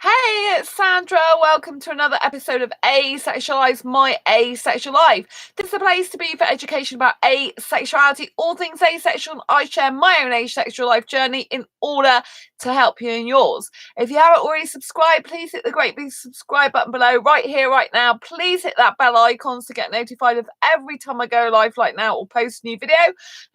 Hey, it's Sandra. Welcome to another episode of Asexualise My Asexual Life. This is a place to be for education about asexuality, all things asexual, and I share my own asexual life journey in order to help you in yours. If you haven't already subscribed, please hit the great big subscribe button below right here, right now. Please hit that bell icon to get notified of every time I go live like now or post a new video.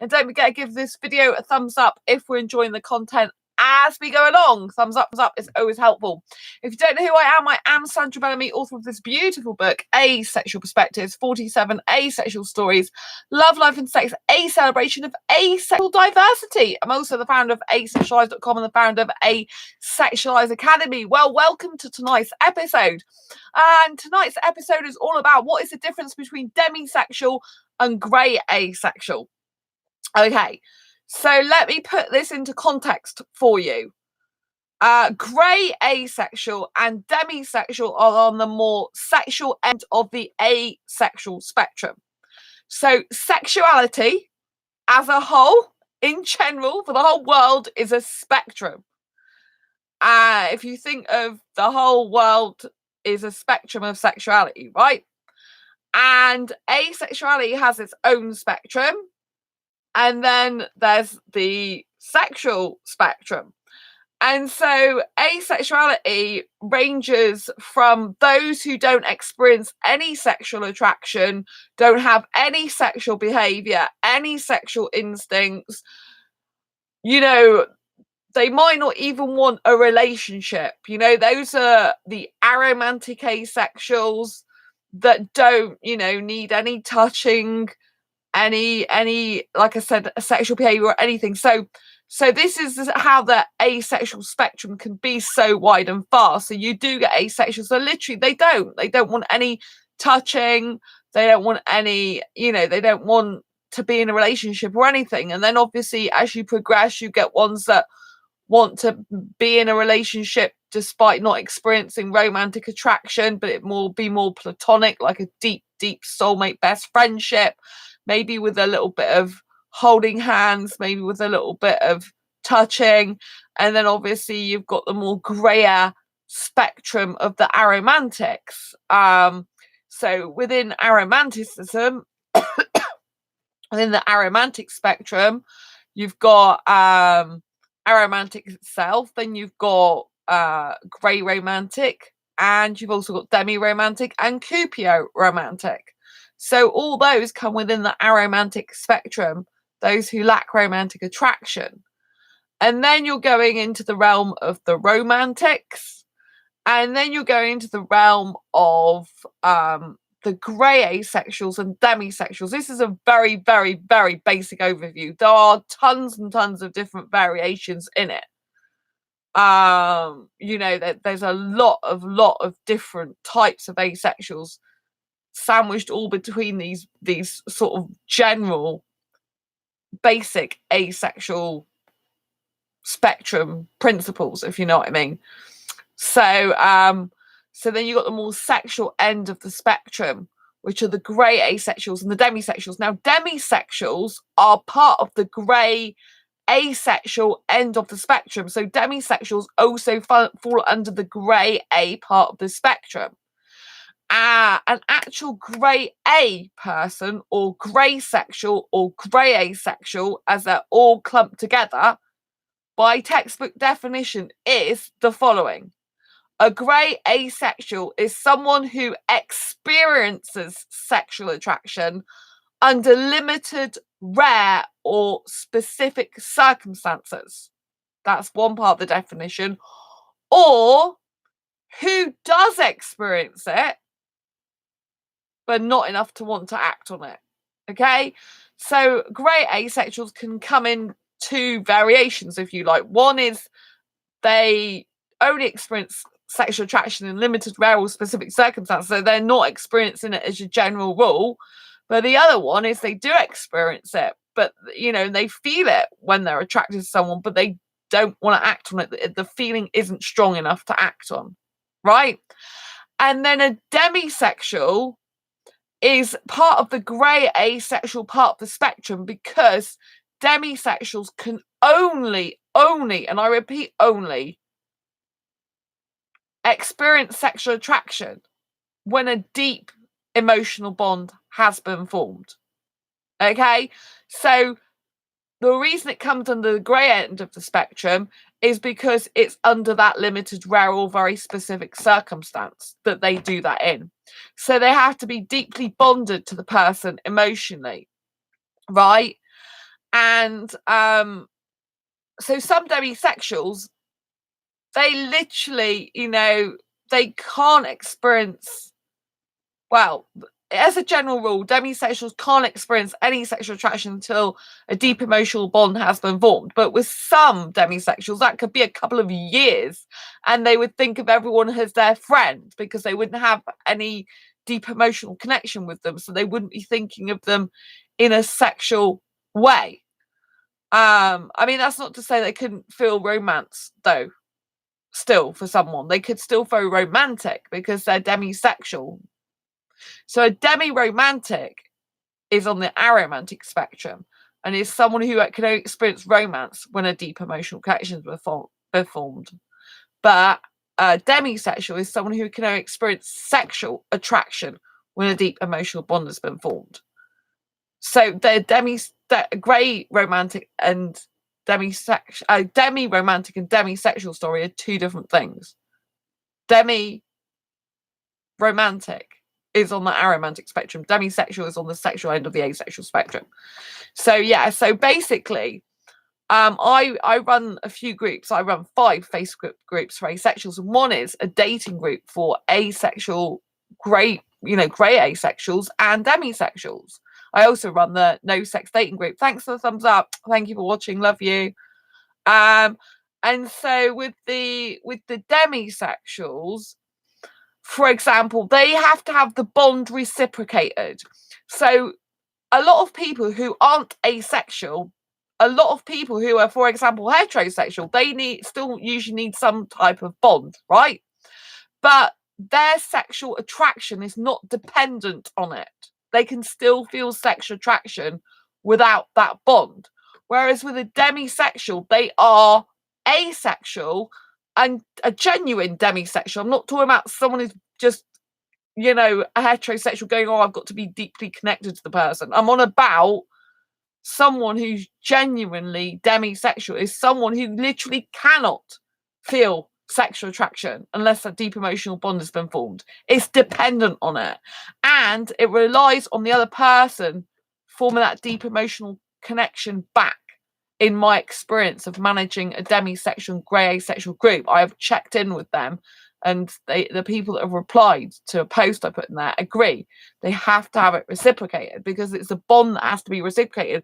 And don't forget to give this video a thumbs up if we're enjoying the content as we go along. Thumbs up is always helpful. If you don't know who I am Sandra Bellamy, author of this beautiful book, Asexual Perspectives, 47 Asexual Stories, Love, Life and Sex, a celebration of asexual diversity. I'm also the founder of asexualise.com and the founder of Asexualise Academy. Well, welcome to tonight's episode. And tonight's episode is all about what is the difference between demisexual and grey asexual. Okay, so let me put this into context for you. Grey asexual and demisexual are on the more sexual end of the asexual spectrum. So sexuality as a whole, in general, for the whole world, is a spectrum. If you think of the whole world is a spectrum of sexuality, right? And asexuality has its own spectrum. And then there's the sexual spectrum. And so asexuality ranges from those who don't experience any sexual attraction, don't have any sexual behavior, any sexual instincts. You know, they might not even want a relationship. You know, those are the aromantic asexuals that don't, need any touching, any like I said, a sexual behavior or anything. So this is how the asexual spectrum can be so wide and fast. So you do get asexuals. So literally they don't want any touching, they don't want any, they don't want to be in a relationship or anything. And then obviously as you progress, you get ones that want to be in a relationship despite not experiencing romantic attraction, but it be more platonic, like a deep soulmate best friendship, maybe with a little bit of holding hands, maybe with a little bit of touching. And then obviously you've got the more grayer spectrum of the aromantics. So within aromanticism, within the aromantic spectrum, you've got aromantic itself, then you've got grey romantic, and you've also got demi-romantic and Cupio romantic. So all those come within the aromantic spectrum, those who lack romantic attraction. And then you're going into the realm of the romantics, and then you're going into the realm of the grey asexuals and demisexuals. This is a very, very, very basic overview. There are tons and tons of different variations in it. There's a lot of different types of asexuals sandwiched all between these sort of general basic asexual spectrum principles, if you know what I mean. So then you've got the more sexual end of the spectrum, which are the grey asexuals and the demisexuals. Now, demisexuals are part of the grey asexual end of the spectrum. So demisexuals also fall under the grey A part of the spectrum. An actual grey A person, or grey sexual, or grey asexual, as they're all clumped together, by textbook definition, is the following. A grey asexual is someone who experiences sexual attraction under limited, rare, or specific circumstances. That's one part of the definition. Or who does experience it, but not enough to want to act on it. Okay? So grey asexuals can come in two variations, if you like. One is they only experience sexual attraction in limited, rare, or specific circumstances, so they're not experiencing it as a general rule. But the other one is they do experience it, but they feel it when they're attracted to someone, but they don't want to act on it. The feeling isn't strong enough to act on, right? And then a demisexual is part of the grey asexual part of the spectrum, because demisexuals can only, and I repeat, only experience sexual attraction when a deep emotional bond has been formed. Okay, so the reason it comes under the grey end of the spectrum is because it's under that limited, rare, or very specific circumstance that they do that in. So they have to be deeply bonded to the person emotionally, right? And so some demisexuals, they literally, they can't experience, well, as a general rule, demisexuals can't experience any sexual attraction until a deep emotional bond has been formed. But with some demisexuals, that could be a couple of years, and they would think of everyone as their friend because they wouldn't have any deep emotional connection with them. So they wouldn't be thinking of them in a sexual way. I mean, that's not to say they couldn't feel romance, though. Still, for someone, they could still feel romantic because they're demisexual. So a demi-romantic is on the aromantic spectrum and is someone who can only experience romance when a deep emotional connection is formed. But a demisexual is someone who can only experience sexual attraction when a deep emotional bond has been formed. So the grey romantic and demi-romantic and demisexual story are two different things. Demi-romantic is on the aromantic spectrum. Demisexual is on the sexual end of the asexual spectrum. So yeah, so basically, I run a few groups. I run 5 Facebook groups for asexuals, and one is a dating group for asexual, grey asexuals and demisexuals. I also run the no sex dating group. Thanks for the thumbs up. Thank you for watching. Love you. And so with the demisexuals, for example, they have to have the bond reciprocated. So a lot of people who aren't asexual, a lot of people who are, for example, heterosexual, they still usually need some type of bond, right? But their sexual attraction is not dependent on it. They can still feel sexual attraction without that bond. Whereas with a demisexual, they are asexual and a genuine demisexual. I'm not talking about someone who's just, a heterosexual going, oh, I've got to be deeply connected to the person. I'm on about someone who's genuinely demisexual, is someone who literally cannot feel sexual attraction unless a deep emotional bond has been formed. It's dependent on it, and it relies on the other person forming that deep emotional connection back. In my experience of managing a demisexual grey asexual group, I have checked in with them, and the people that have replied to a post I put in there agree. They have to have it reciprocated because it's a bond that has to be reciprocated.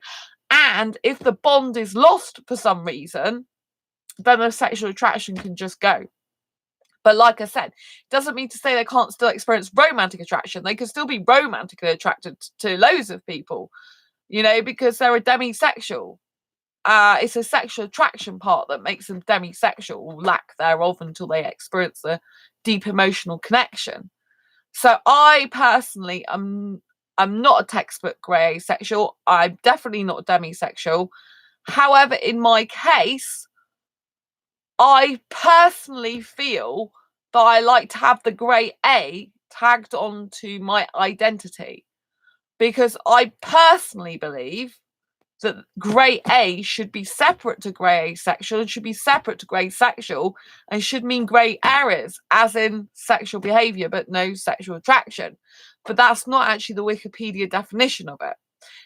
And if the bond is lost for some reason, then the sexual attraction can just go. But like I said, doesn't mean to say they can't still experience romantic attraction. They can still be romantically attracted to loads of people, because they're a demisexual. It's a sexual attraction part that makes them demisexual, or lack thereof, until they experience a deep emotional connection. So I personally I'm not a textbook grey asexual. I'm definitely not a demisexual. However, in my case, I personally feel that I like to have the grey A tagged onto my identity, because I personally believe that grey A should be separate to grey asexual and should be separate to grey sexual and should mean grey areas, as in sexual behaviour but no sexual attraction. But that's not actually the Wikipedia definition of it.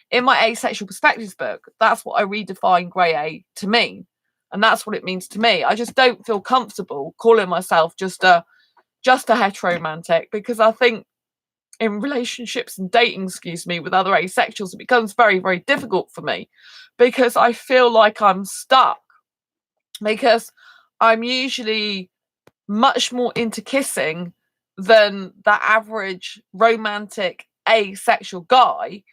In my Asexual Perspectives book, that's what I redefine grey A to mean. And that's what it means to me. I just don't feel comfortable calling myself just a heteromantic, because I think in relationships and dating, with other asexuals, it becomes very, very difficult for me, because I feel like I'm stuck, because I'm usually much more into kissing than the average romantic asexual guy.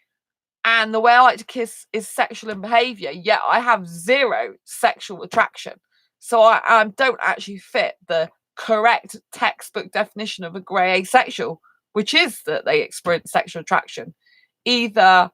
And the way I like to kiss is sexual in behaviour, yet I have zero sexual attraction. So I don't actually fit the correct textbook definition of a grey asexual, which is that they experience sexual attraction. Either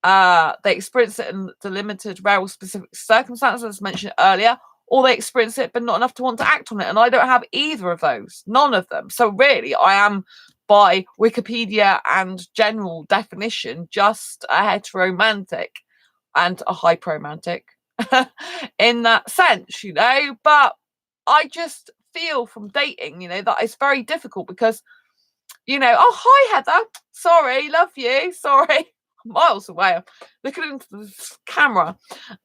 they experience it in the limited, rare, or specific circumstances, as mentioned earlier, or they experience it but not enough to want to act on it. And I don't have either of those, none of them. So really, I am, by Wikipedia and general definition, just a heteromantic and a hyperromantic in that sense, you know. But I just feel from dating, you know, that it's very difficult because, you know, oh, hi, Heather. Sorry, love you. Sorry. Miles away. I'm looking into the camera.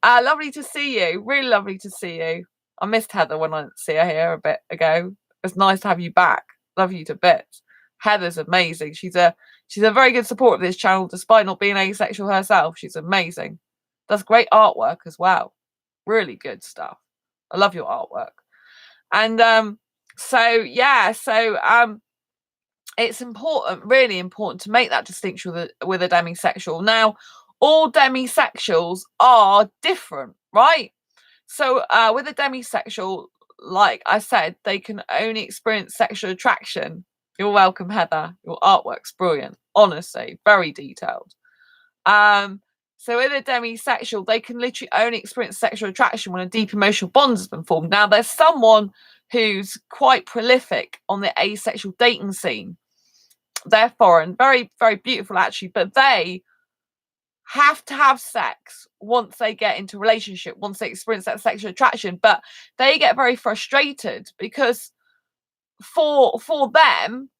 Lovely to see you. Really lovely to see you. I missed Heather when I didn't see her here a bit ago. It's nice to have you back. Love you to bits. Heather's amazing. She's a very good support of this channel, despite not being asexual herself. She's amazing. Does great artwork as well. Really good stuff. I love your artwork. And it's important, really important, to make that distinction with a demisexual. Now, all demisexuals are different, right? So with a demisexual, like I said, they can only experience sexual attraction. You're welcome, Heather. Your artwork's brilliant. Honestly, very detailed. So with a demisexual, they can literally only experience sexual attraction when a deep emotional bond has been formed. Now, there's someone who's quite prolific on the asexual dating scene. They're foreign, very, very beautiful actually, but they have to have sex once they get into a relationship, once they experience that sexual attraction. But they get very frustrated because for them,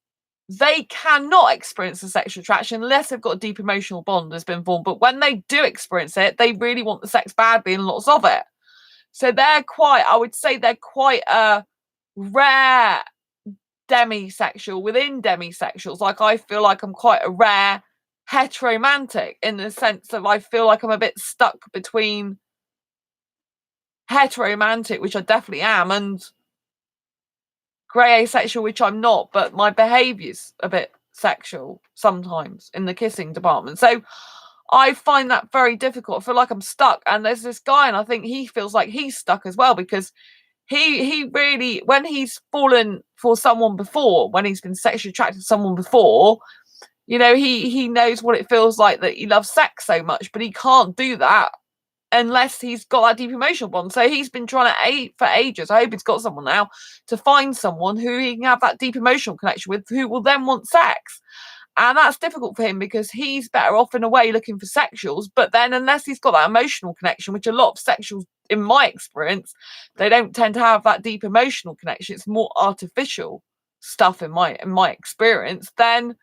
they cannot experience the sexual attraction unless they've got a deep emotional bond that's been formed. But when they do experience it, they really want the sex badly and lots of it. So I would say they're quite a rare demisexual within demisexuals. Like, I feel like I'm quite a rare heteromantic in the sense that I feel like I'm a bit stuck between heteromantic, which I definitely am, and grey asexual, which I'm not, but my behaviour's a bit sexual sometimes in the kissing department. So I find that very difficult. I feel like I'm stuck. And there's this guy, and I think he feels like he's stuck as well, because he really, when he's fallen for someone before, when he's been sexually attracted to someone before, you know, he knows what it feels like, that he loves sex so much, but he can't do that unless he's got that deep emotional bond. So he's been trying to for ages. I hope he's got someone now to find someone who he can have that deep emotional connection with, who will then want sex. And that's difficult for him because he's better off in a way looking for sexuals. But then unless he's got that emotional connection, which a lot of sexuals, in my experience, they don't tend to have that deep emotional connection. It's more artificial stuff in my experience. Then,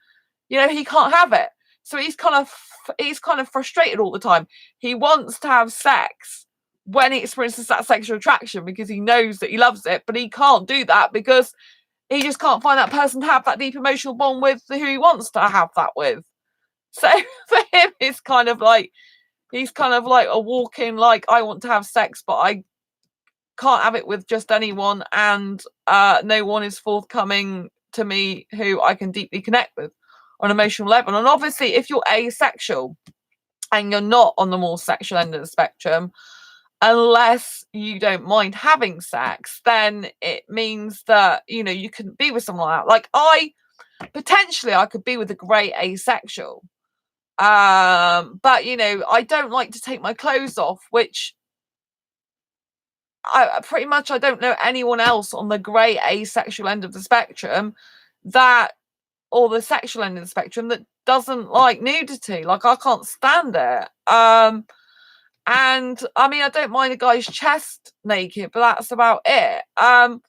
you know, he can't have it. So he's kind of frustrated all the time. He wants to have sex when he experiences that sexual attraction because he knows that he loves it, but he can't do that because he just can't find that person to have that deep emotional bond with who he wants to have that with. So for him, it's kind of like, he's kind of like a walk-in, like, I want to have sex, but I can't have it with just anyone, and no one is forthcoming to me who I can deeply connect with on an emotional level. And obviously, if you're asexual and you're not on the more sexual end of the spectrum, unless you don't mind having sex, then it means that, you know, you can be with someone like that. Like, I could be with a great asexual, but, you know, I don't like to take my clothes off, which I don't know anyone else on the grey asexual end of the spectrum or the sexual end of the spectrum that doesn't like nudity. Like, I can't stand it. And I mean, I don't mind a guy's chest naked, but that's about it. And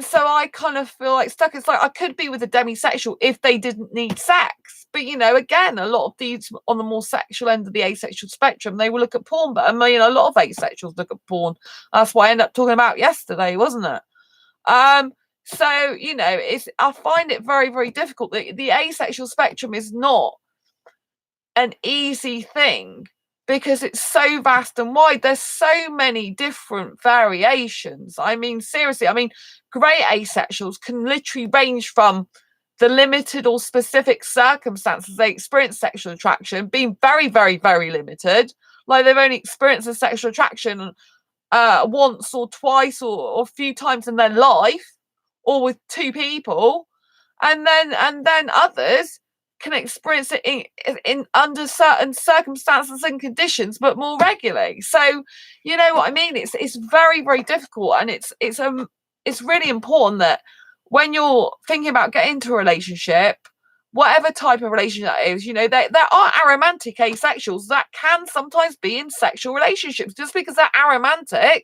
so I kind of feel like stuck. It's like I could be with a demisexual if they didn't need sex. But, you know, again, a lot of these on the more sexual end of the asexual spectrum, they will look at porn. But I mean, a lot of asexuals look at porn. That's what I ended up talking about yesterday, wasn't it? So, you know, I find it very, very difficult. The asexual spectrum is not an easy thing because it's so vast and wide. There's so many different variations. I mean, seriously, I mean, grey asexuals can literally range from the limited or specific circumstances they experience sexual attraction being very, very, very limited. Like, they've only experienced a sexual attraction once or twice or a few times in their life, or with two people. And then others can experience it in under certain circumstances and conditions, but more regularly. So, you know what I mean? It's very, very difficult, and it's really important that when you're thinking about getting into a relationship, whatever type of relationship that is, you know, there are aromantic asexuals that can sometimes be in sexual relationships. Just because they're aromantic,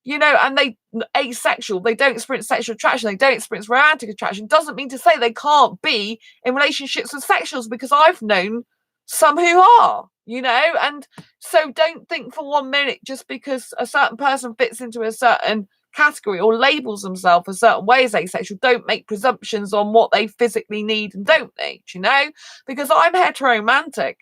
you know, and they asexual, they don't experience sexual attraction, they don't experience romantic attraction, doesn't mean to say they can't be in relationships with sexuals, because I've known some who are, you know. And so don't think for 1 minute just because a certain person fits into a certain category or labels themselves a certain way as asexual, don't make presumptions on what they physically need and don't need, you know, because I'm heteromantic.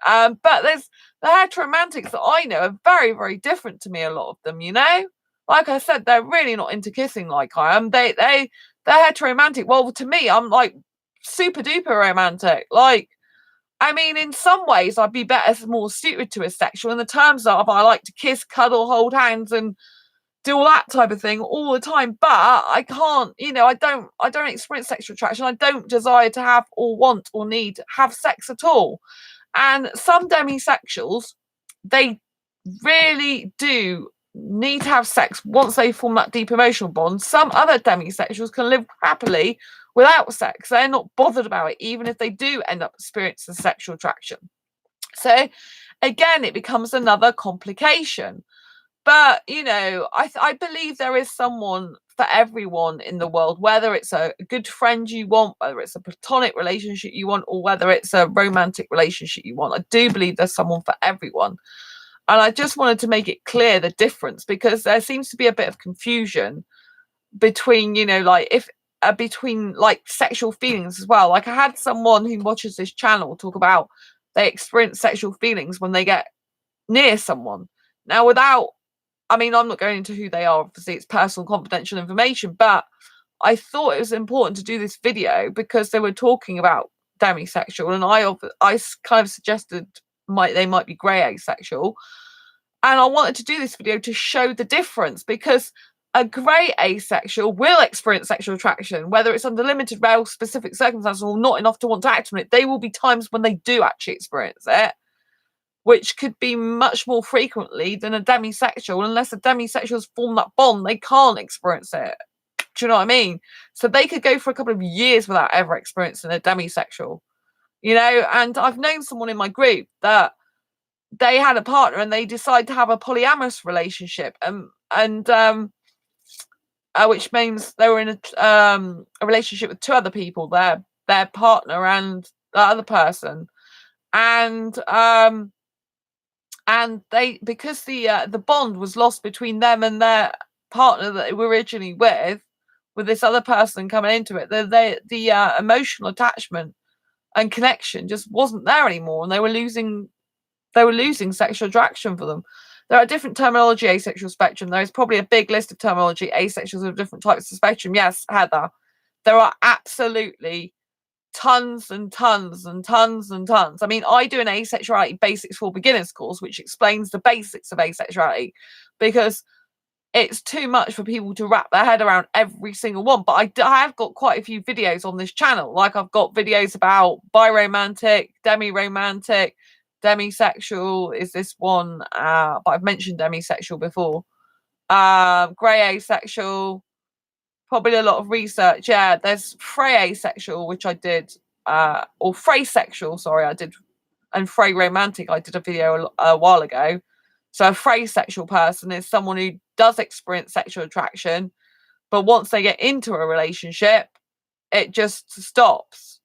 But there's the heteromantics that I know are very, very different to me, a lot of them, you know. Like I said, they're really not into kissing like I am. They're heteromantic. Well, to me, I'm like super duper romantic. Like, I mean, in some ways, I'd be better, more suited to a sexual in the terms of I like to kiss, cuddle, hold hands, and do all that type of thing all the time. But I can't, you know, I don't experience sexual attraction. I don't desire to have or want or need have sex at all. And some demisexuals, they really do need to have sex once they form that deep emotional bond. Some other demisexuals can live happily without sex. They're not bothered about it, even if they do end up experiencing sexual attraction. So again, it becomes another complication. But, you know, I believe there is someone for everyone in the world, whether it's a good friend you want, whether it's a platonic relationship you want, or whether it's a romantic relationship you want. I do believe there's someone for everyone. And I just wanted to make it clear the difference, because there seems to be a bit of confusion between, you know, like between like sexual feelings as well. Like I had someone who watches this channel talk about they experience sexual feelings when they get near someone. Now, I mean, I'm not going into who they are, obviously it's personal confidential information, but I thought it was important to do this video because they were talking about demisexual, and I kind of suggested they might be grey asexual. And I wanted to do this video to show the difference, because a grey asexual will experience sexual attraction, whether it's under limited, rare, specific circumstances or not enough to want to act on it. There will be times when they do actually experience it, which could be much more frequently than a demisexual. Unless a demisexual has formed that bond, they can't experience it. Do you know what I mean? So they could go for a couple of years without ever experiencing a demisexual, you know. And I've known someone in my group that they had a partner and they decided to have a polyamorous relationship, which means they were in a relationship with two other people, their partner and the other person, and they, because the bond was lost between them and their partner that they were originally with this other person coming into it, the emotional attachment and connection just wasn't there anymore, and they were losing sexual attraction for them. There are different terminology asexual spectrum. There is probably a big list of terminology asexuals of different types of spectrum. Yes, Heather, there are absolutely tons and tons and tons and tons. I mean, I do an asexuality basics for beginners course, which explains the basics of asexuality, because it's too much for people to wrap their head around every single one. But I have got quite a few videos on this channel. Like I've got videos about biromantic, demi-romantic, demisexual is this one, but I've mentioned demisexual before. Grey asexual, probably a lot of research. Yeah, there's frey asexual, which I did, or freysexual, sorry, I did, and frey romantic, I did a video a while ago. So a freysexual person is someone who does experience sexual attraction, but once they get into a relationship, it just stops.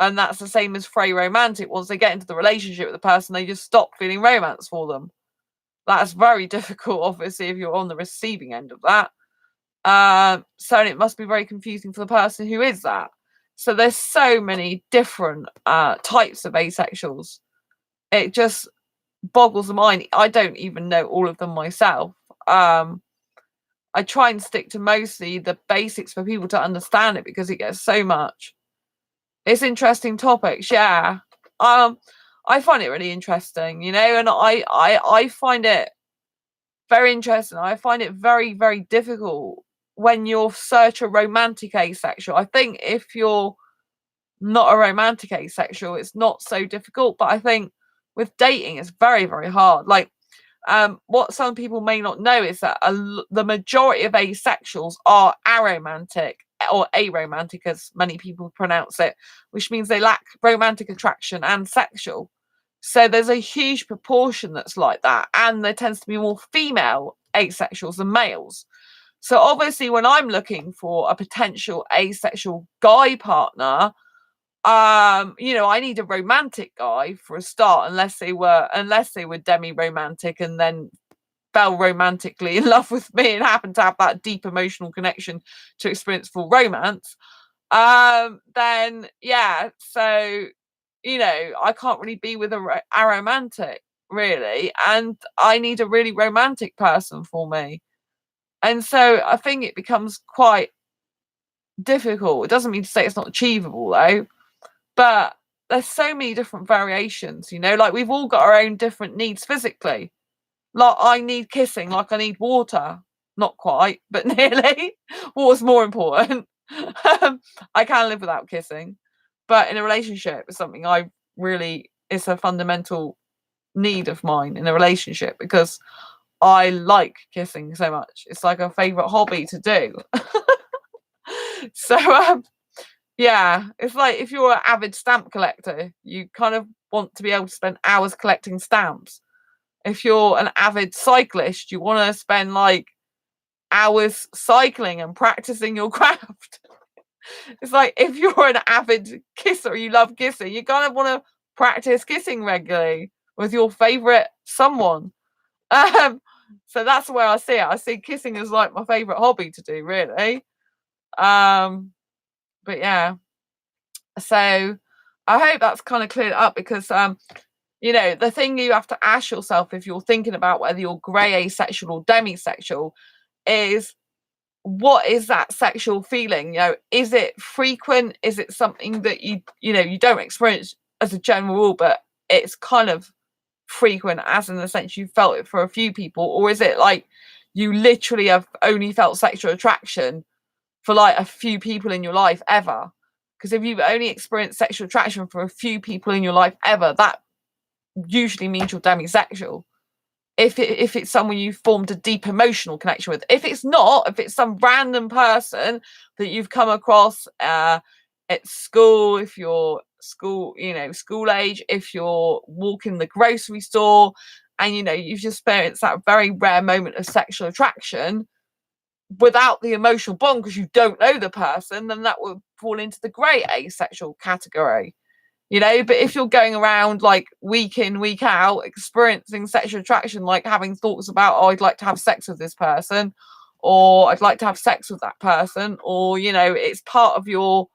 And that's the same as frey romantic. Once they get into the relationship with the person, they just stop feeling romance for them. That's very difficult, obviously, if you're on the receiving end of that. So it must be very confusing for the person who is that. So there's so many different types of asexuals. It just boggles the mind. I don't even know all of them myself. I try and stick to mostly the basics for people to understand it, because it gets so much. It's interesting topics, yeah. I find it really interesting, you know, and I find it very interesting. I find it very, very difficult when you're such a romantic asexual. I think if you're not a romantic asexual, it's not so difficult. But I think with dating, it's very, very hard. Like, what some people may not know is that the majority of asexuals are aromantic, or aromantic, as many people pronounce it, which means they lack romantic attraction and sexual. So there's a huge proportion that's like that, and there tends to be more female asexuals than males. So obviously, when I'm looking for a potential asexual guy partner, I need a romantic guy for a start, unless they were demi-romantic and then fell romantically in love with me and happened to have that deep emotional connection to experience full romance. Then yeah, so I can't really be with a aromantic, really, and I need a really romantic person for me. And so I think it becomes quite difficult. It doesn't mean to say it's not achievable, though, but there's so many different variations, like we've all got our own different needs physically. Like, I need kissing, like I need water. Not quite, but nearly. Water's more important. I can live without kissing, but in a relationship, it's something it's a fundamental need of mine in a relationship, because I like kissing so much. It's like a favorite hobby to do. So yeah, it's like if you're an avid stamp collector, you kind of want to be able to spend hours collecting stamps. If you're an avid cyclist, you want to spend like hours cycling and practicing your craft. It's like if you're an avid kisser, you love kissing, you kind of want to practice kissing regularly with your favorite someone. So that's the way I see it. I see kissing as like my favorite hobby to do, really. But yeah, so I hope that's kind of cleared up, because the thing you have to ask yourself if you're thinking about whether you're grey asexual or demisexual is, what is that sexual feeling? Is it frequent? Is it something that you don't experience as a general rule, but it's kind of frequent, as in the sense you felt it for a few people? Or is it like you literally have only felt sexual attraction for like a few people in your life ever? Because if you've only experienced sexual attraction for a few people in your life ever, that usually means you're demisexual. If it's someone you formed a deep emotional connection with. If it's not, if it's some random person that you've come across at school, if you're school age, if you're walking the grocery store and you've just experienced that very rare moment of sexual attraction without the emotional bond because you don't know the person, then that would fall into the grey asexual category. But if you're going around like week in, week out, experiencing sexual attraction, like having thoughts about, oh, I'd like to have sex with this person, or I'd like to have sex with that person, or, it's part of your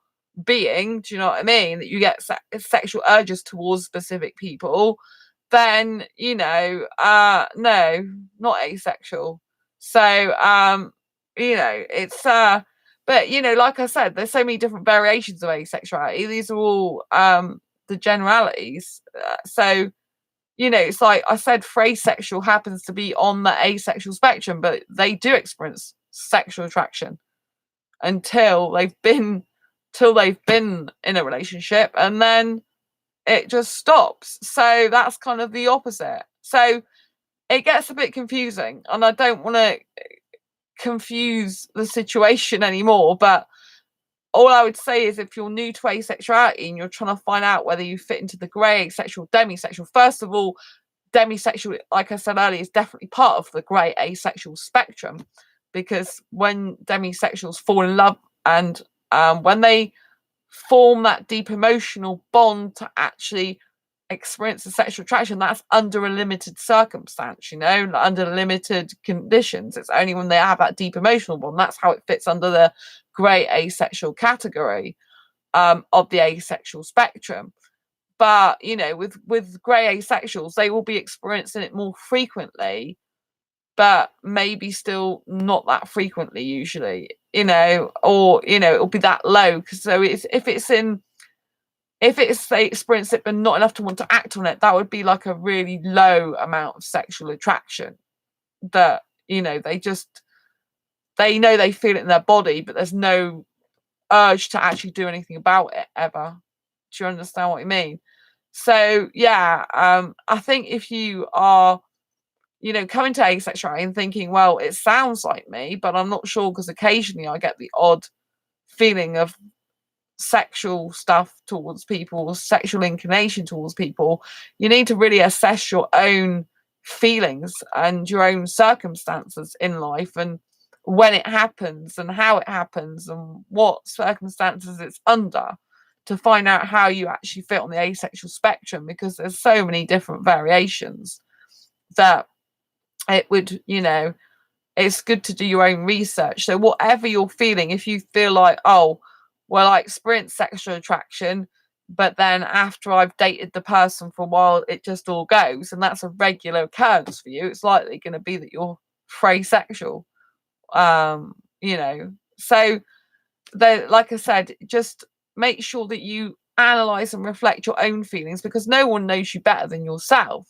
being, do you know what I mean? That you get sexual urges towards specific people, then, no, not asexual. So, it's, but like I said, there's so many different variations of asexuality. These are all the generalities. So it's like I said, phrasexual happens to be on the asexual spectrum, but they do experience sexual attraction until they've been in a relationship, and then it just stops. So that's kind of the opposite. So it gets a bit confusing, and I don't want to confuse the situation anymore, but all I would say is, if you're new to asexuality and you're trying to find out whether you fit into the grey asexual, demisexual, first of all, demisexual, like I said earlier, is definitely part of the grey asexual spectrum, because when demisexuals fall in love and when they form that deep emotional bond to actually experience the sexual attraction, that's under a limited circumstance, under limited conditions. It's only when they have that deep emotional bond. That's how it fits under the grey asexual category of the asexual spectrum. But with grey asexuals, they will be experiencing it more frequently, but maybe still not that frequently usually, or it'll be that low. So if they experience it but not enough to want to act on it, that would be like a really low amount of sexual attraction that they know they feel it in their body, but there's no urge to actually do anything about it ever. Do you understand what I mean? So yeah, I think if you are, you know, coming to asexuality and thinking, well, it sounds like me, but I'm not sure, because occasionally I get the odd feeling of sexual stuff towards people, sexual inclination towards people, you need to really assess your own feelings and your own circumstances in life, and when it happens and how it happens and what circumstances it's under, to find out how you actually fit on the asexual spectrum, because there's so many different variations that it would, you know, it's good to do your own research. So whatever you're feeling, if you feel like, oh, well, I experience sexual attraction, but then after I've dated the person for a while, it just all goes, and that's a regular occurrence for you, it's likely going to be that you're frasexual. You know, so like I said, just make sure that you analyze and reflect your own feelings, because no one knows you better than yourself.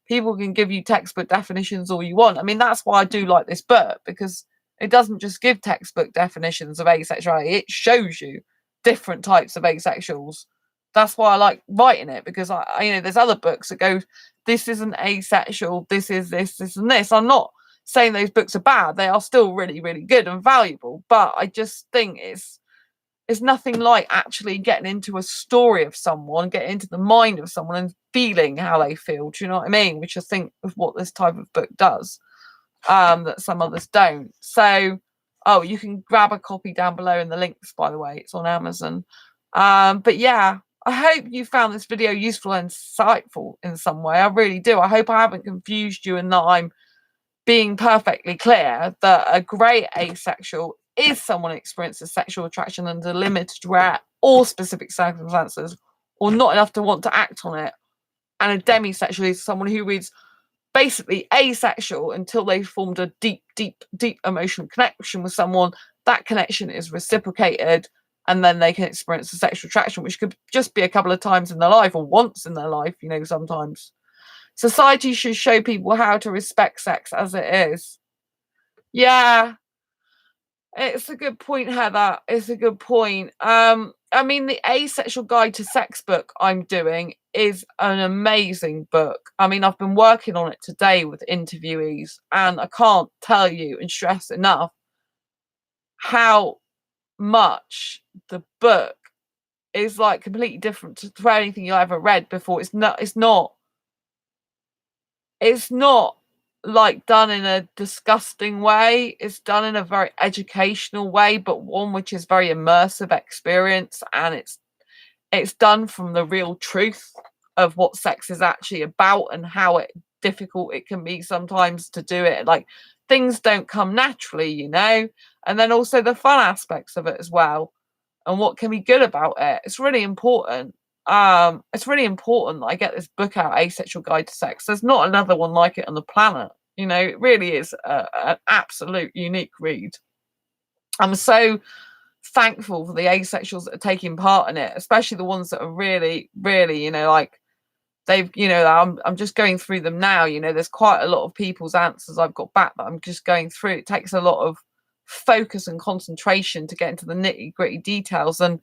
People can give you textbook definitions all you want. I mean, that's why I do like this book, because it doesn't just give textbook definitions of asexuality, it shows you different types of asexuals. That's why I like writing it, because I you know, there's other books that go, this isn't asexual, this is this and this. I'm not saying those books are bad, they are still really, really good and valuable, but I just think it's nothing like actually getting into a story of someone, getting into the mind of someone and feeling how they feel. Do you know what I mean? Which I think is what this type of book does, that some others don't. So, oh, you can grab a copy down below in the links, by the way. It's on Amazon. But yeah, I hope you found this video useful and insightful in some way. I really do. I hope I haven't confused you, and that I'm being perfectly clear that a great asexual is someone who experiences sexual attraction under limited, rare, or specific circumstances, or not enough to want to act on it. And a demisexual is someone who is basically asexual until they've formed a deep, deep, deep emotional connection with someone. That connection is reciprocated, and then they can experience a sexual attraction, which could just be a couple of times in their life, or once in their life, you know, sometimes. Society should show people how to respect sex as it is. Yeah, it's a good point, Heather. It's a good point. I mean, the Asexual Guide to Sex book I'm doing is an amazing book. I mean, I've been working on it today with interviewees, and I can't tell you and stress enough how much the book is like completely different to anything you ever read before. It's not like done in a disgusting way. It's done in a very educational way, but one which is very immersive experience, and it's done from the real truth of what sex is actually about, and how difficult it can be sometimes to do it. Like, things don't come naturally, you know, and then also the fun aspects of it as well, and what can be good about it. It's really important. It's really important that I get this book out, Asexual Guide to Sex. There's not another one like it on the planet. You know, it really is an absolute unique read. I'm so thankful for the asexuals that are taking part in it, especially the ones that are really, really, you know, like they've, you know, I'm just going through them now. You know, there's quite a lot of people's answers I've got back that I'm just going through. It takes a lot of focus and concentration to get into the nitty gritty details, and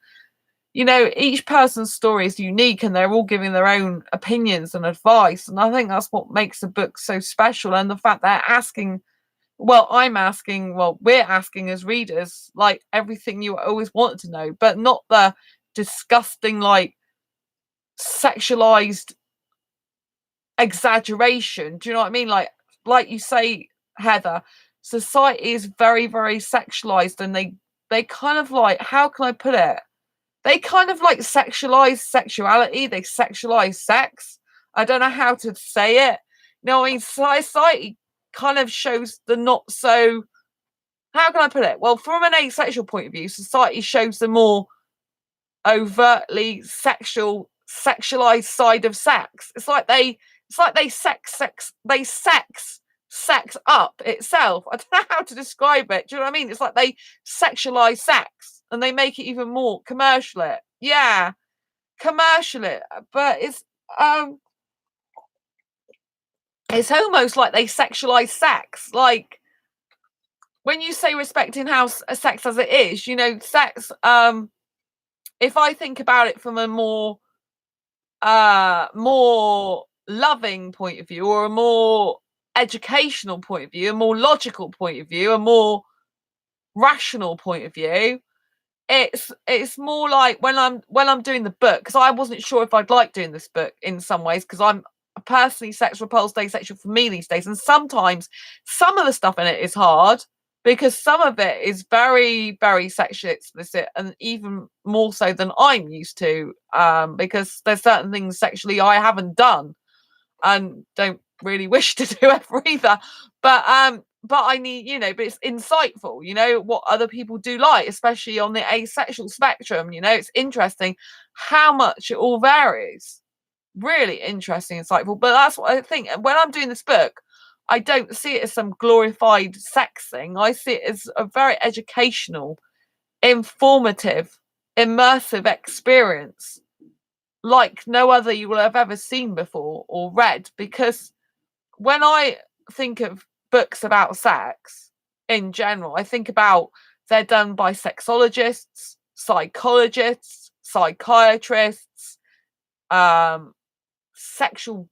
you know, each person's story is unique, and they're all giving their own opinions and advice. And I think that's what makes the book so special. And the fact they're asking, well, we're asking as readers, like everything you always wanted to know, but not the disgusting, like sexualized exaggeration. Do you know what I mean? Like you say, Heather, society is very, very sexualized, and they kind of like, how can I put it? They kind of like sexualize sexuality. They sexualize sex. I don't know how to say it. No, I mean, society kind of shows the not so. How can I put it? Well, from an asexual point of view, society shows the more overtly sexualized side of sex. It's like they sex up itself. I don't know how to describe it. Do you know what I mean? It's like they sexualize sex, and they make it even more commercial. Yeah, commercial. But it's almost like they sexualize sex. Like when you say respecting how sex as it is, you know, sex. If I think about it from a more more loving point of view, or a more educational point of view, a more logical point of view, a more rational point of view. It's more like when I'm doing the book, because I wasn't sure if I'd like doing this book in some ways, because I'm personally sex repulsed asexual for me these days, and sometimes some of the stuff in it is hard because some of it is very, very sexually explicit, and even more so than I'm used to, because there's certain things sexually I haven't done and don't really wish to do ever either. But I need, but it's insightful, what other people do like, especially on the asexual spectrum. It's interesting how much it all varies. Really interesting, insightful. But that's what I think. And when I'm doing this book, I don't see it as some glorified sex thing. I see it as a very educational, informative, immersive experience like no other you will have ever seen before or read. Because when I think of books about sex in general, I think about they're done by sexologists, psychologists, psychiatrists, sexual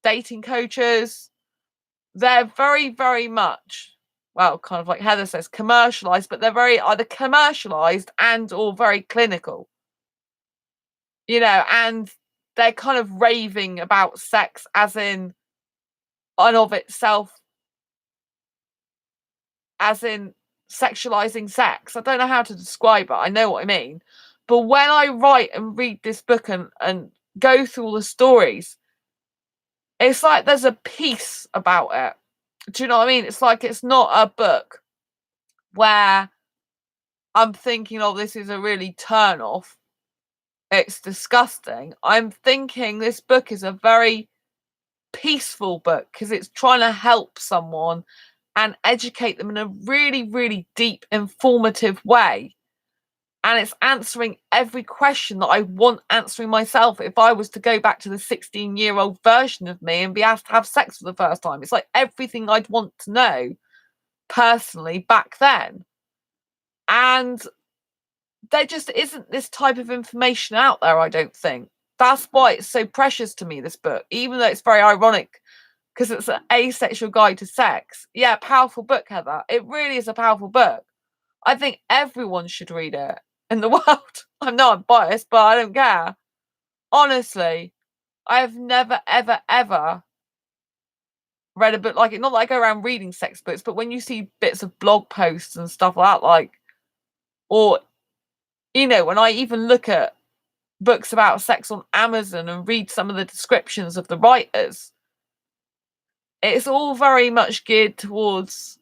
dating coaches. They're very, very much, well, kind of like Heather says, commercialized, but they're very either commercialized and or very clinical, and they're kind of raving about sex as in and of itself, as in sexualizing sex. I don't know how to describe it. I know what I mean. But when I write and read this book and go through all the stories, it's like there's a peace about it. Do you know what I mean? It's like it's not a book where I'm thinking, oh, this is a really turn off. It's disgusting. I'm thinking this book is a very peaceful book because it's trying to help someone and educate them in a really, really deep, informative way. And it's answering every question that I want answering myself if I was to go back to the 16-year-old version of me and be asked to have sex for the first time. It's like everything I'd want to know personally back then. And there just isn't this type of information out there, I don't think. That's why it's so precious to me, this book, even though it's very ironic because it's an asexual guide to sex. Yeah, powerful book, Heather. It really is a powerful book. I think everyone should read it in the world. I know I'm biased, but I don't care. Honestly, I have never, ever, ever read a book like it. Not that I go around reading sex books, but when you see bits of blog posts and stuff like that, or, when I even look at books about sex on Amazon and read some of the descriptions of the writers, it's all very much geared towards,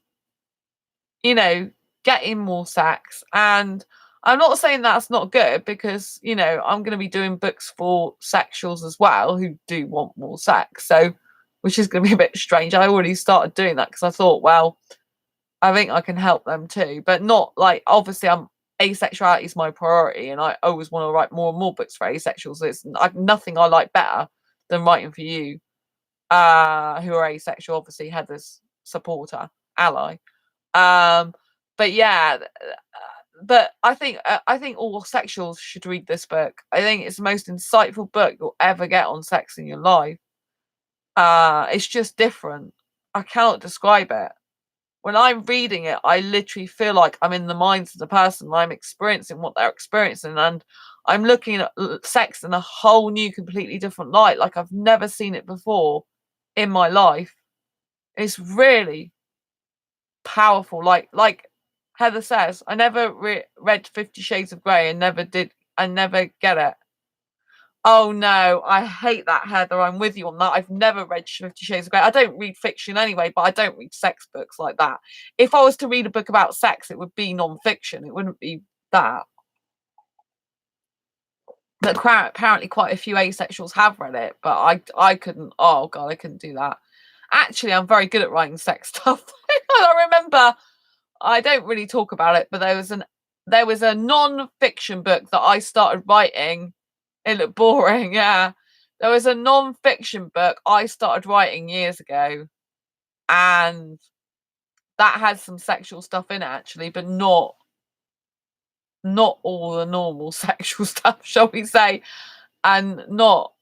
getting more sex. And I'm not saying that's not good because, I'm going to be doing books for sexuals as well who do want more sex. So, which is going to be a bit strange. I already started doing that because I thought, well, I think I can help them too, but not like, obviously asexuality is my priority and I always want to write more and more books for asexuals. It's nothing I like better than writing for you who are asexual. Obviously Heather's supporter, ally. But yeah, but I think all sexuals should read this book. I think it's the most insightful book you'll ever get on sex in your life. It's just different. I cannot describe it. When I'm reading it, I literally feel like I'm in the minds of the person. I'm experiencing what they're experiencing, and I'm looking at sex in a whole new, completely different light, like I've never seen it before in my life. It's really powerful. Like Heather says, I never read 50 Shades of Grey and never did. I never get it. Oh no, I hate that, Heather. I'm with you on that. I've never read 50 Shades of Grey. I don't read fiction anyway, but I don't read sex books like that. If I was to read a book about sex, it would be non-fiction. It wouldn't be that. But apparently quite a few asexuals have read it, but I couldn't. Oh god, I couldn't do that. Actually, I'm very good at writing sex stuff. I remember, I don't really talk about it, but there was a non-fiction book that I started writing. It looked boring, yeah. There was a non-fiction book I started writing years ago, and that had some sexual stuff in it actually, but not all the normal sexual stuff, shall we say, and not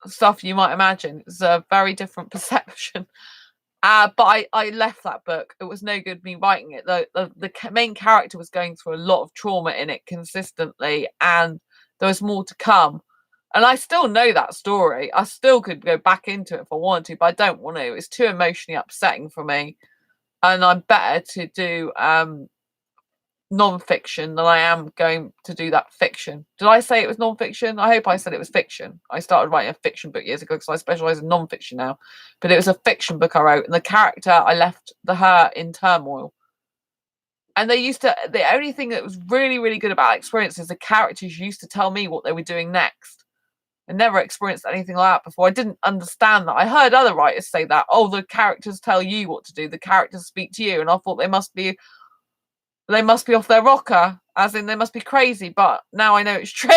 stuff you might imagine. It's a very different perception. But I left that book. It was no good me writing it. The main character was going through a lot of trauma in it consistently, and there was more to come. And I still know that story. I still could go back into it if I wanted to, but I don't want to. It's too emotionally upsetting for me. And I'm better to do non-fiction than I am going to do that fiction. Did I say it was non-fiction? I hope I said it was fiction. I started writing a fiction book years ago because I specialise in non-fiction now. But it was a fiction book I wrote, and the character, I left her in turmoil. And the only thing that was really, really good about that experience is the characters used to tell me what they were doing next. I never experienced anything like that before. I didn't understand that. I heard other writers say that, oh, the characters tell you what to do. The characters speak to you. And I thought they must be off their rocker, as in they must be crazy. But now I know it's true.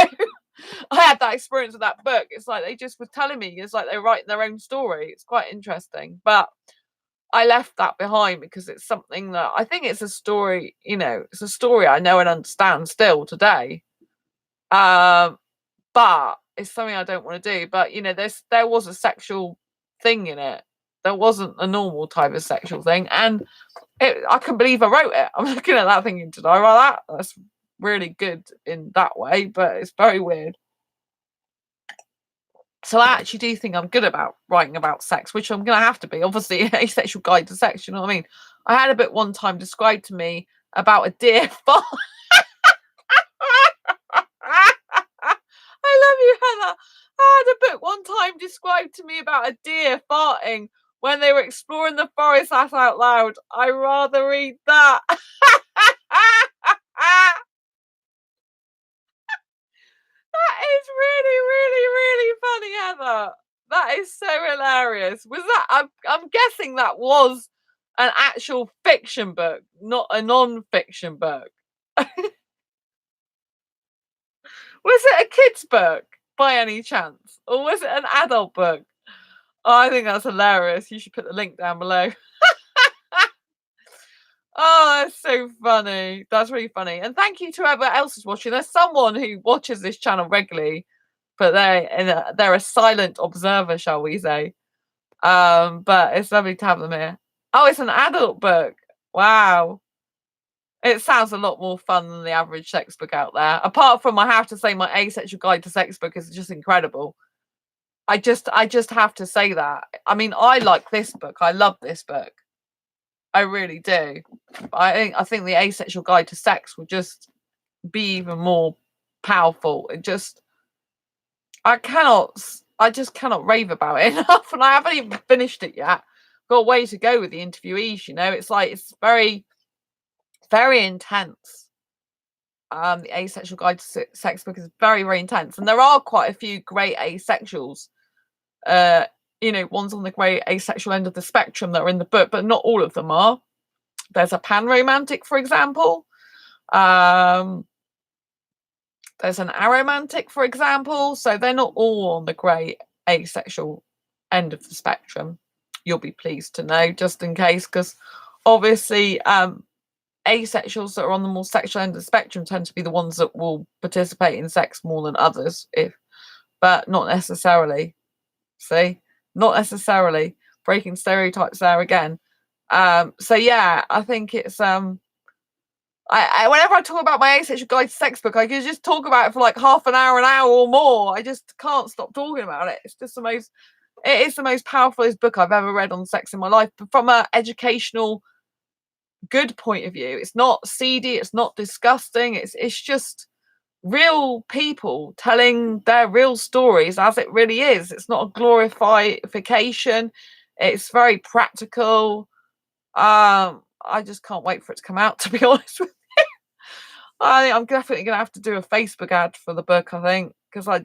I had that experience with that book. It's like they just were telling me, it's like they're writing their own story. It's quite interesting. But I left that behind because it's something that I think it's a story, it's a story I know and understand still today. But it's something I don't want to do. But there was a sexual thing in it. There wasn't a normal type of sexual thing, and I can believe I wrote it. I'm looking at that thinking, did I write that? That's really good in that way, but it's very weird. So I actually do think I'm good about writing about sex, which I'm going to have to be. Obviously, Asexual Guide to Sex, you know what I mean? I had a bit one time described to me about a deer fart. I love you, Heather. I had a book one time described to me about a deer farting when they were exploring the forest. That's out loud. I rather read that. That is really, really, really funny, Heather. That is so hilarious. Was that? I'm guessing that was an actual fiction book, not a non-fiction book. Was it a kid's book by any chance, or was it an adult book? Oh, I think that's hilarious. You should put the link down below. Oh, that's so funny. That's really funny. And thank you to whoever else is watching. There's someone who watches this channel regularly, but they're a silent observer, shall we say. But it's lovely to have them here. Oh, it's an adult book. Wow. It sounds a lot more fun than the average sex book out there. Apart from, I have to say, my Asexual Guide to Sex book is just incredible. I just have to say that. I mean, I like this book. I love this book. I really do. I think the Asexual Guide to Sex would just be even more powerful. I just cannot rave about it enough, and I haven't even finished it yet. Got a way to go with the interviewees, it's very, very intense. The Asexual Guide to Sex book is very, very intense, and there are quite a few great asexuals. Ones on the great asexual end of the spectrum that are in the book, but not all of them are. There's a panromantic, for example. There's an aromantic, for example. So they're not all on the great asexual end of the spectrum. You'll be pleased to know, just in case, because obviously asexuals that are on the more sexual end of the spectrum tend to be the ones that will participate in sex more than others, but not necessarily. See, not necessarily. Breaking stereotypes there again. So yeah, I think it's I whenever I talk about my Asexual Guide to Sex book, I can just talk about it for like half an hour or more. I just can't stop talking about it. It's just it is the most powerfulest book I've ever read on sex in my life, but from an educational good point of view. It's not seedy, it's not disgusting, it's just real people telling their real stories as it really is. It's not a glorification. It's very practical. I just can't wait for it to come out, to be honest with you. I'm definitely gonna have to do a Facebook ad for the book, I think, because I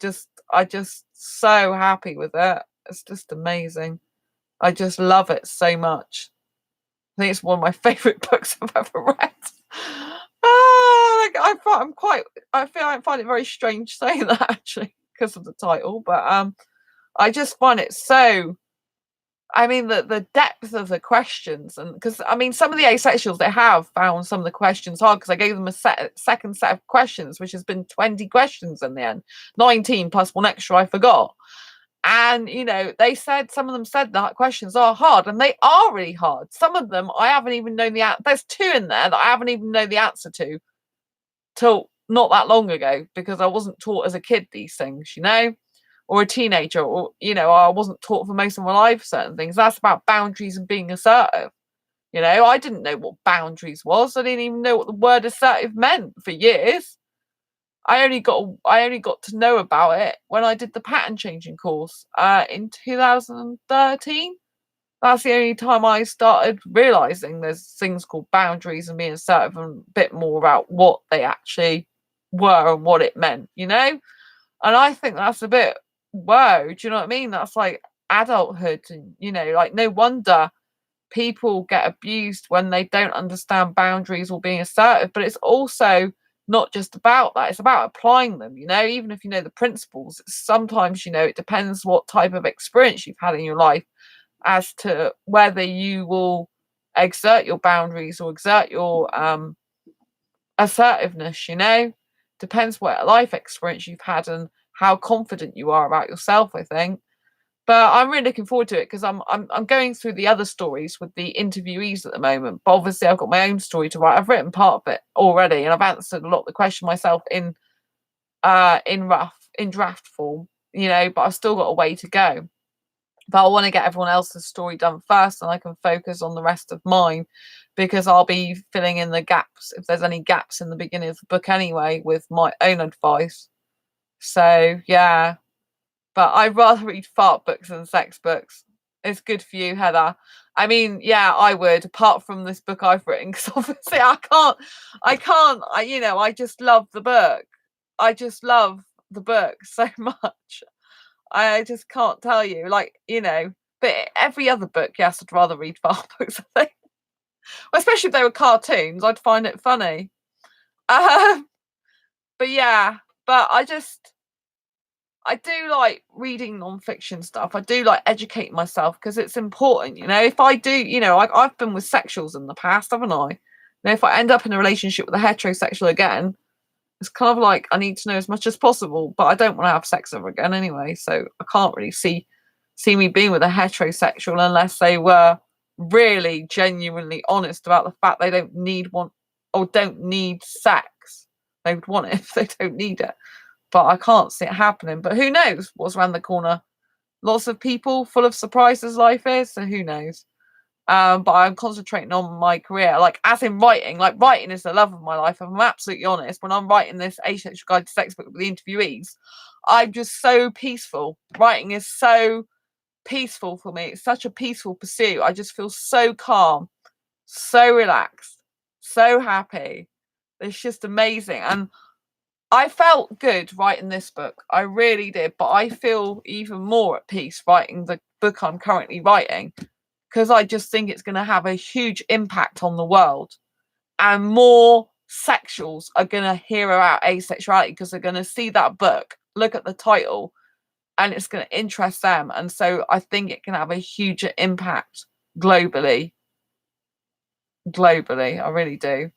just so happy with it. It's just amazing. I just love it so much. I think it's one of my favorite books I've ever read. I find it very strange saying that, actually, because of the title, but I just find it so, the depth of the questions, and because some of the asexuals, they have found some of the questions hard, because I gave them a second set of questions, which has been 20 questions in the end, 19 plus one extra I forgot, And, you know, they said, some of them said that questions are hard, and they are really hard. Some of them I haven't even known there's 2 in there that I haven't even known the answer to till not that long ago, because I wasn't taught as a kid these things, you know, or a teenager, or, you know, I wasn't taught for most of my life certain things. That's about boundaries and being assertive. You know, I didn't know what boundaries was. I didn't even know what the word assertive meant for years. I only got to know about it when I did the pattern changing course in 2013. That's the only time I started realizing there's things called boundaries and being assertive, and a bit more about what they actually were and what it meant, you know? And I think that's a bit, whoa, do you know what I mean? That's like adulthood, and, you know, like, no wonder people get abused when they don't understand boundaries or being assertive. But it's also not just about that, it's about applying them, you know, even if you know the principles. Sometimes, you know, it depends what type of experience you've had in your life as to whether you will exert your boundaries or exert your assertiveness, you know. Depends what life experience you've had and how confident you are about yourself, I think. But I'm really looking forward to it, because I'm going through the other stories with the interviewees at the moment. But obviously I've got my own story to write. I've written part of it already, and I've answered a lot of the question myself in draft form, you know, but I've still got a way to go. But I want to get everyone else's story done first, and I can focus on the rest of mine, because I'll be filling in the gaps, if there's any gaps in the beginning of the book anyway, with my own advice. So yeah. But I'd rather read fart books than sex books. It's good for you, Heather. I mean, yeah, I would, apart from this book I've written, because obviously you know, I just love the book. I just love the book so much. I just can't tell you, like, you know, but every other book, yes, I'd rather read fart books, I think. Well, especially if they were cartoons, I'd find it funny. But yeah, but I do like reading non-fiction stuff. I do like educating myself, because it's important, you know. If I do, you know, I've been with sexuals in the past, haven't I? You know, if I end up in a relationship with a heterosexual again, it's kind of like I need to know as much as possible, but I don't want to have sex ever again anyway. So I can't really see me being with a heterosexual unless they were really genuinely honest about the fact they don't need sex. They would want it if they don't need it. But I can't see it happening. But who knows what's around the corner? Lots of people, full of surprises, life is. So who knows? But I'm concentrating on my career, like, as in writing. Like, writing is the love of my life. If I'm absolutely honest, when I'm writing this Asexual Guide to Sex book with the interviewees, I'm just so peaceful. Writing is so peaceful for me. It's such a peaceful pursuit. I just feel so calm, so relaxed, so happy. It's just amazing. And I felt good writing this book. I really did. But I feel even more at peace writing the book I'm currently writing, because I just think it's going to have a huge impact on the world. And more sexuals are going to hear about asexuality, because they're going to see that book, look at the title, and it's going to interest them. And so I think it can have a huge impact globally. I really do.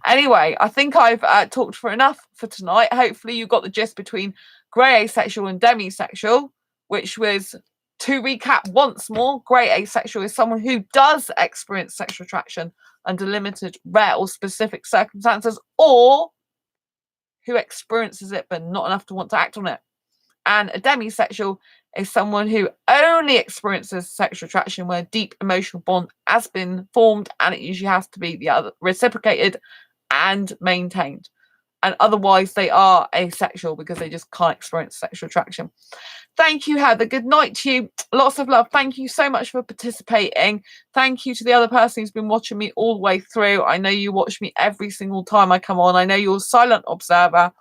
Anyway, I think I've talked for enough for tonight. Hopefully you got the gist between grey asexual and demisexual, which was, to recap once more, grey asexual is someone who does experience sexual attraction under limited, rare or specific circumstances, or who experiences it but not enough to want to act on it. And a demisexual is someone who only experiences sexual attraction where a deep emotional bond has been formed, and it usually has to be the other reciprocated and maintained. And otherwise they are asexual, because they just can't experience sexual attraction. Thank you, Heather. Good night to you. Lots of love. Thank you so much for participating. Thank you to the other person who's been watching me all the way through. I know you watch me every single time I come on. I know you're a silent observer.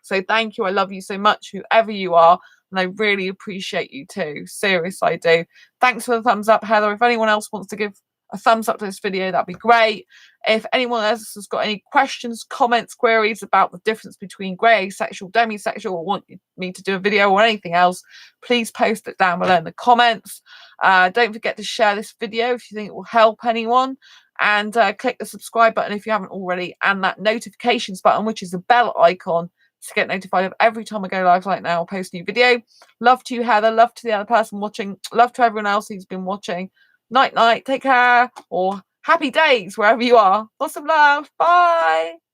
So thank you. I love you so much, whoever you are. And I really appreciate you too. Serious, I do. Thanks for the thumbs up, Heather. If anyone else wants to give a thumbs up to this video, that'd be great. If anyone else has got any questions, comments, queries about the difference between grey asexual, demisexual, or want me to do a video or anything else, please post it down below in the comments. Don't forget to share this video if you think it will help anyone, and click the subscribe button if you haven't already, and that notifications button, which is the bell icon, to get notified of every time I go live like now or post a new video. Love to you, Heather. Love to the other person watching. Love to everyone else who's been watching. Night, night. Take care, or happy days wherever you are. Lots of love. Bye.